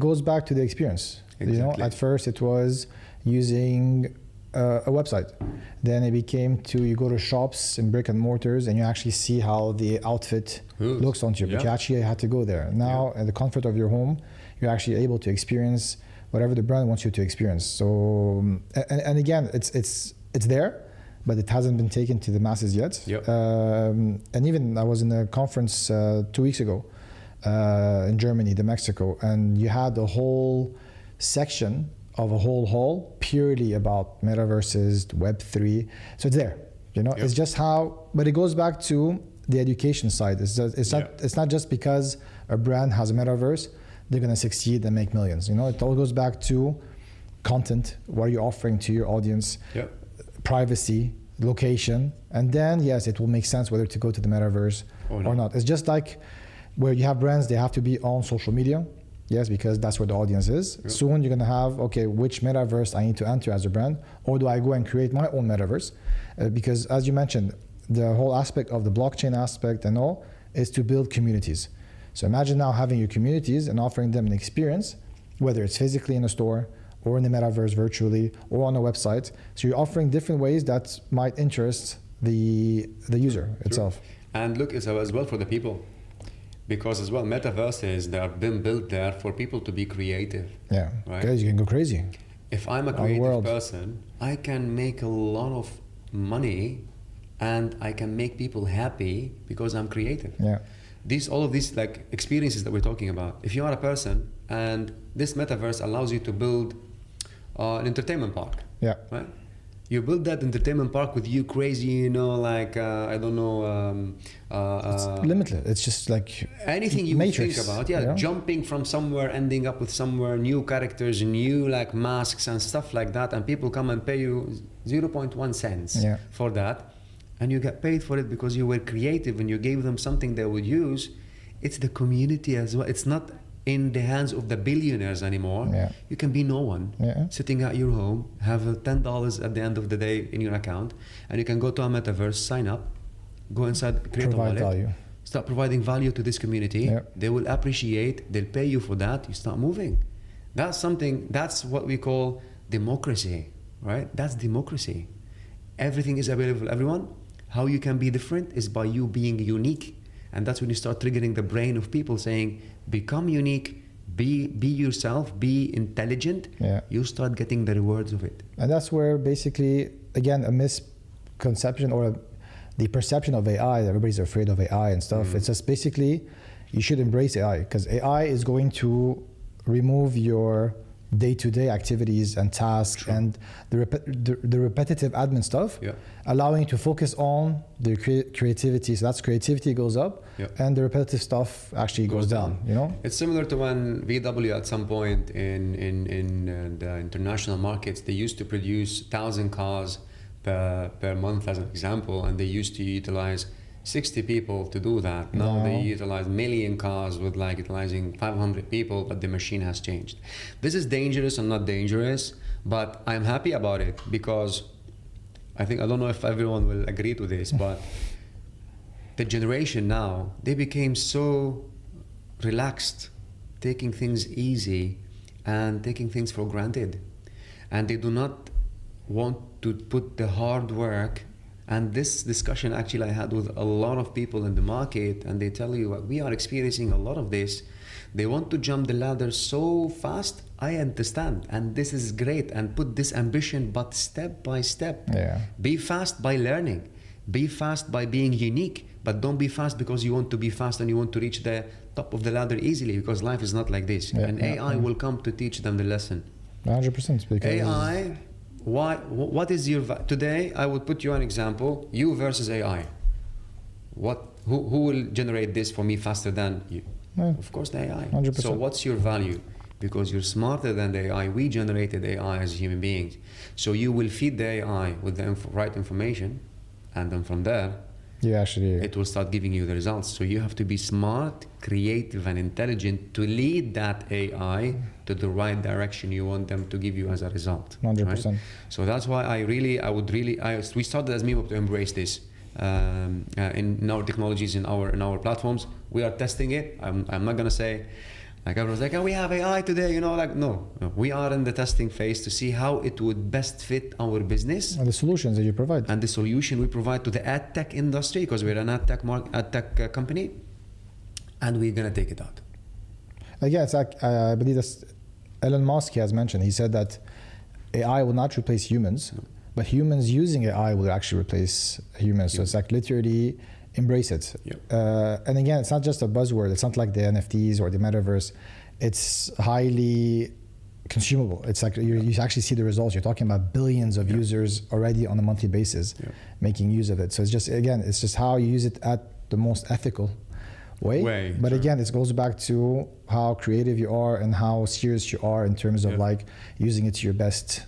goes back to the experience. Exactly. At first it was using a website. Then it became to you go to shops in brick and mortars and you actually see how the outfit looks on you. But you actually had to go there. Now, at the comfort of your home, you're actually able to experience whatever the brand wants you to experience. So, and again, it's there, but it hasn't been taken to the masses yet. And even I was in a conference 2 weeks ago in Germany, Mexico, and you had a whole section of a whole hall purely about metaverses, Web3. So it's there, it's just how, but it goes back to the education side. It's not just because a brand has a metaverse, they're going to succeed and make millions. It all goes back to content. What are you offering to your audience? Privacy, location, and then yes, it will make sense whether to go to the metaverse or not. It's just like where you have brands, they have to be on social media. Yes, because that's where the audience is. Soon you're going to have, okay, which metaverse I need to enter as a brand, or do I go and create my own metaverse? Because as you mentioned, the whole aspect of the blockchain aspect and all is to build communities. So imagine now having your communities and offering them an experience, whether it's physically in a store or in the metaverse virtually or on a website. So you're offering different ways that might interest the user itself. And look, it's as well for the people. Because as well, metaverses, they have been built there for people to be creative. Yeah, right? Guys, you can go crazy. If I'm a creative person, I can make a lot of money and I can make people happy because I'm creative. Yeah. All of these like experiences that we're talking about, if you are a person and this metaverse allows you to build an entertainment park, right? You build that entertainment park with you crazy, I don't know. It's limitless. It's just like anything you Matrix, think about. Jumping from somewhere, ending up with somewhere, new characters, new like masks and stuff like that. And people come and pay you 0.1 cents for that. And you get paid for it because you were creative and you gave them something they would use. It's the community as well. It's not in the hands of the billionaires anymore. You can be no one, sitting at your home, have $10 at the end of the day in your account, and you can go to a metaverse, sign up, go inside, create a wallet, start providing value to this community. They will appreciate, they'll pay you for that, you start moving. That's what we call democracy, right? That's democracy. Everything is available for everyone. How you can be different is by you being unique. And that's when you start triggering the brain of people saying, become unique, be yourself, be intelligent. You start getting the rewards of it. And that's where basically, again, a misconception or the perception of AI, everybody's afraid of AI and stuff. It's just basically, you should embrace AI because AI is going to remove your day-to-day activities and tasks and the repetitive admin stuff, allowing you to focus on the creativity. So that's creativity goes up and the repetitive stuff actually goes down. It's similar to when VW at some point in the international markets, they used to produce 1,000 cars per month as an example, and they used to utilize 60 people to do that. Now they utilize 1 million cars with like utilizing 500 people, but the machine has changed. This is dangerous and not dangerous, but I'm happy about it because I don't know if everyone will agree to this, but the generation now, they became so relaxed, taking things easy and taking things for granted. And they do not want to put the hard work. And this discussion actually I had with a lot of people in the market, and they tell you we are experiencing a lot of this. They want to jump the ladder so fast. I understand, and this is great, and put this ambition, but step by step. Be fast by learning. Be fast by being unique, but don't be fast because you want to be fast and you want to reach the top of the ladder easily, because life is not like this. And AI will come to teach them the lesson. 100%. Because AI, what is your, today I would put you an example, you versus AI. Who will generate this for me faster than you? Of course the AI. 100%. So what's your value? Because you're smarter than the AI. We generated AI as human beings. So you will feed the AI with the right information, and then from there, it will start giving you the results. So you have to be smart, creative, and intelligent to lead that AI to the right direction you want them to give you as a result. 100%. Right? So that's why we started as MEmob to embrace this in our technologies, in our platforms. We are testing it. I'm not gonna say Like everyone's like, oh, we have AI today, you know, like no, we are in the testing phase to see how it would best fit our business. And the solutions that you provide. And the solution we provide to the AdTech industry, because we're an AdTech company, and we're gonna take it out. Again, it's like, I believe that's Elon Musk has mentioned. He said that AI will not replace humans, but humans using AI will actually replace humans. So it's like literally embrace it. And again, it's not just a buzzword. It's not like the NFTs or the Metaverse. It's highly consumable. It's like you actually see the results. You're talking about billions of users already on a monthly basis making use of it. So it's just, again, it's just how you use it at the most ethical way. But again, it goes back to how creative you are and how serious you are in terms of like using it to your best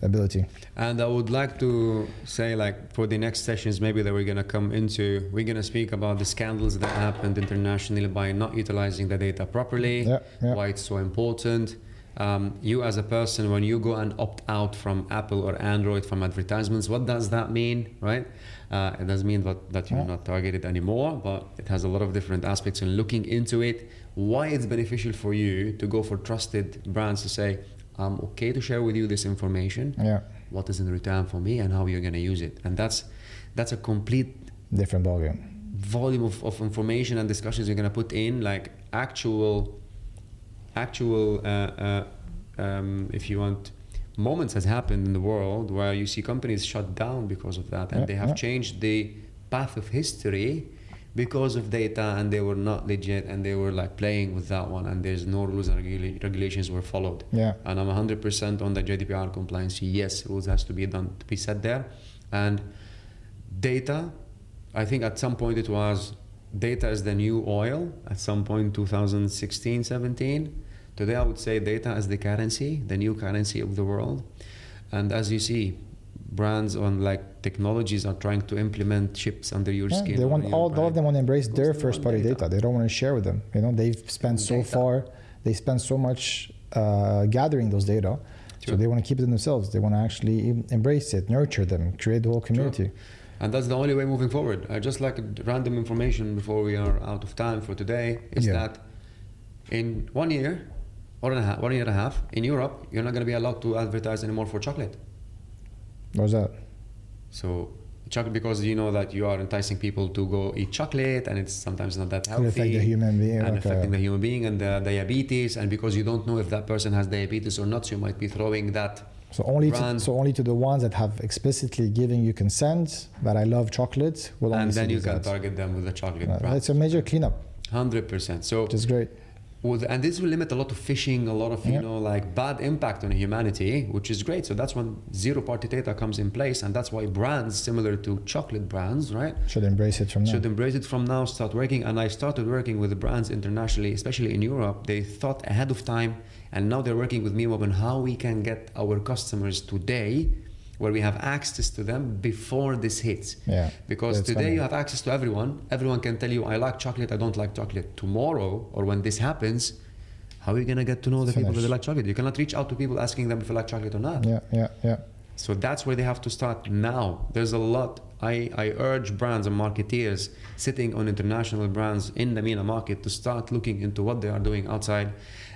ability. And I would like to say, like, for the next sessions maybe that we're going to come into, we're going to speak about the scandals that happened internationally by not utilizing the data properly, why it's so important. You as a person, when you go and opt out from Apple or Android from advertisements, what does that mean, right? It doesn't mean that you're not targeted anymore, but it has a lot of different aspects. And looking into it, why it's beneficial for you to go for trusted brands to say, I'm okay to share with you this information. What is in return for me and how you're going to use it. And that's a complete different volume of information and discussions you're going to put in, like actual if you want, moments has happened in the world where you see companies shut down because of that, and they have changed the path of history because of data, and they were not legit, and they were like playing with that one, and there's no rules and regulations were followed. And I'm 100% on the GDPR compliance. Yes, rules has to be done, to be set there. And data, I think at some point it was, data is the new oil, at some point 2016, 17. Today I would say data is the currency, the new currency of the world. And as you see, brands on like technologies are trying to implement chips under your skin. They want all of them want to embrace their first party data. They don't want to share with them. You know, they've spent they spend so much gathering those data. So they want to keep it themselves. They want to actually embrace it, nurture them, create the whole community. And that's the only way moving forward. I just like random information before we are out of time for today, is that in 1 year, 1 year and a half, in Europe, you're not going to be allowed to advertise anymore for chocolate. What's that? So chocolate, because you know that you are enticing people to go eat chocolate, and it's sometimes not that healthy. Affect the human being. And affecting the human being and the diabetes, and because you don't know if that person has diabetes or not, so you might be throwing that. So only to the ones that have explicitly given you consent that I love chocolate will only. And then you can target them with the chocolate brand. It's a major cleanup. 100%. So which is great. And this will limit a lot of phishing, a lot of like bad impact on humanity, which is great. So that's when zero-party data comes in place, and that's why brands similar to chocolate brands, right, should embrace it from now. Should embrace it from now. Start working, and I started working with the brands internationally, especially in Europe. They thought ahead of time, and now they're working with MEmob on how we can get our customers today, where we have access to them before this hits. Because today you have access to everyone. Everyone can tell you, I like chocolate, I don't like chocolate. Tomorrow, or when this happens, how are you going to get to know the people that like chocolate? You cannot reach out to people asking them if they like chocolate or not. So that's where they have to start now. There's a lot. I urge brands and marketeers sitting on international brands in the MENA market to start looking into what they are doing outside,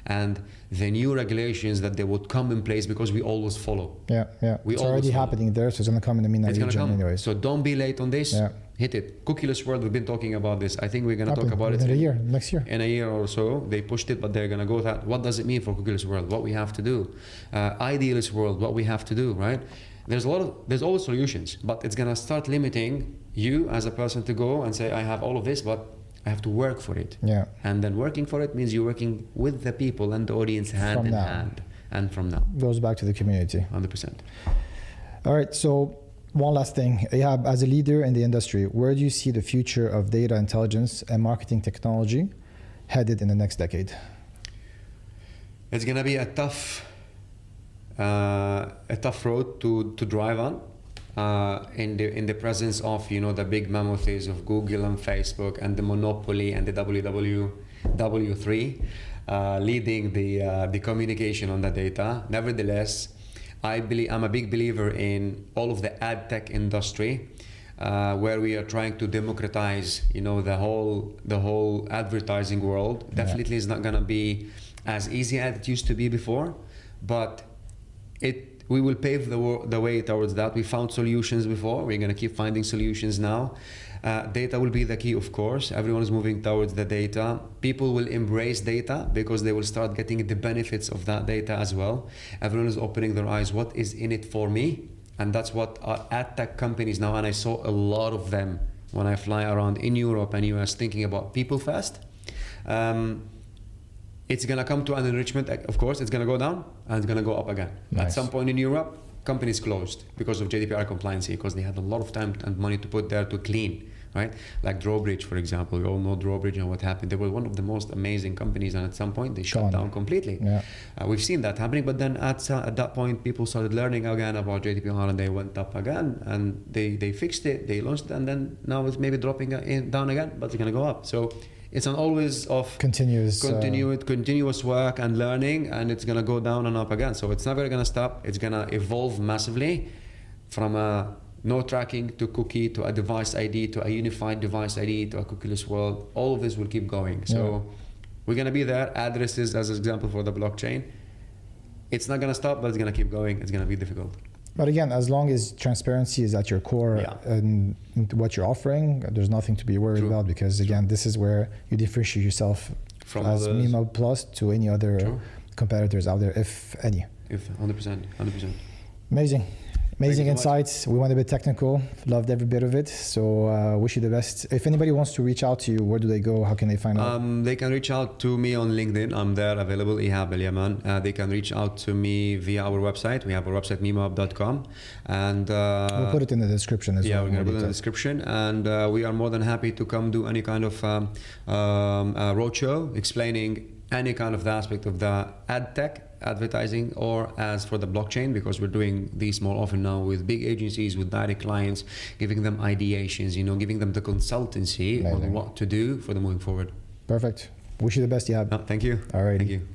and the new regulations that they would come in place, because we always follow. It's already happening there, so it's going to come in the MENA region anyway. So don't be late on this. Hit it. Cookieless world, we've been talking about this. I think we're going to talk about it next year. In a year or so. They pushed it, but they're going to go that. What does it mean for cookieless world? What we have to do. Idealist world, what we have to do, right? There's always solutions, but it's going to start limiting you as a person to go and say, I have all of this, but I have to work for it. And then working for it means you're working with the people and the audience hand in hand. And from now. Goes back to the community. 100%. All right, so one last thing. Ihab, as a leader in the industry, where do you see the future of data intelligence and marketing technology headed in the next decade? It's going to be a tough road to drive on. In the presence of the big mammoths of Google and Facebook and the monopoly and the W3 leading the communication on the data. Nevertheless, I'm a big believer in all of the AdTech industry where we are trying to democratize, the whole advertising world. Definitely is not gonna be as easy as it used to be before, but we will pave the way towards that. We found solutions before. We're gonna keep finding solutions now. Data will be the key, of course. Everyone is moving towards the data. People will embrace data because they will start getting the benefits of that data as well. Everyone is opening their eyes. What is in it for me? And that's what our AdTech companies now, and I saw a lot of them when I fly around in Europe and US thinking about people first. It's gonna come to an enrichment, of course, it's gonna go down and it's gonna go up again. Nice. At some point in Europe, companies closed because of GDPR compliance, because they had a lot of time and money to put there to clean, right? Like Drawbridge, for example. We all know Drawbridge and what happened. They were one of the most amazing companies, and at some point they shut down completely. Yeah. We've seen that happening, but then at that point, people started learning again about GDPR, and they went up again, and they fixed it, they launched it, and then now it's maybe dropping down again, but it's gonna go up. So it's an always of continuous work and learning, and it's gonna go down and up again. So it's never gonna stop. It's gonna evolve massively from a no tracking to cookie to a device ID to a unified device ID to a cookieless world. All of this will keep going. So we're gonna be there. Addresses as an example for the blockchain. It's not gonna stop, but it's gonna keep going. It's gonna be difficult. But again, as long as transparency is at your core and what you're offering, there's nothing to be worried about, because again, this is where you differentiate yourself from as MEmob Plus to any other competitors out there, if any. If 100%. Amazing insights. We went a bit technical. Loved every bit of it. So wish you the best. If anybody wants to reach out to you, where do they go? How can they find out? They can reach out to me on LinkedIn. I'm there, available, Ihab El Yaman. They can reach out to me via our website. We have our website, memob.com. And we'll put it in the description as well. Yeah, we're going to put it in the description. And we are more than happy to come do any kind of roadshow explaining any kind of the aspect of the AdTech, advertising, or as for the blockchain, because we're doing these more often now with big agencies, with direct clients, giving them ideations, giving them the consultancy on what to do for them moving forward. Perfect. Wish you the best, Ihab. Thank you. All right. Thank you.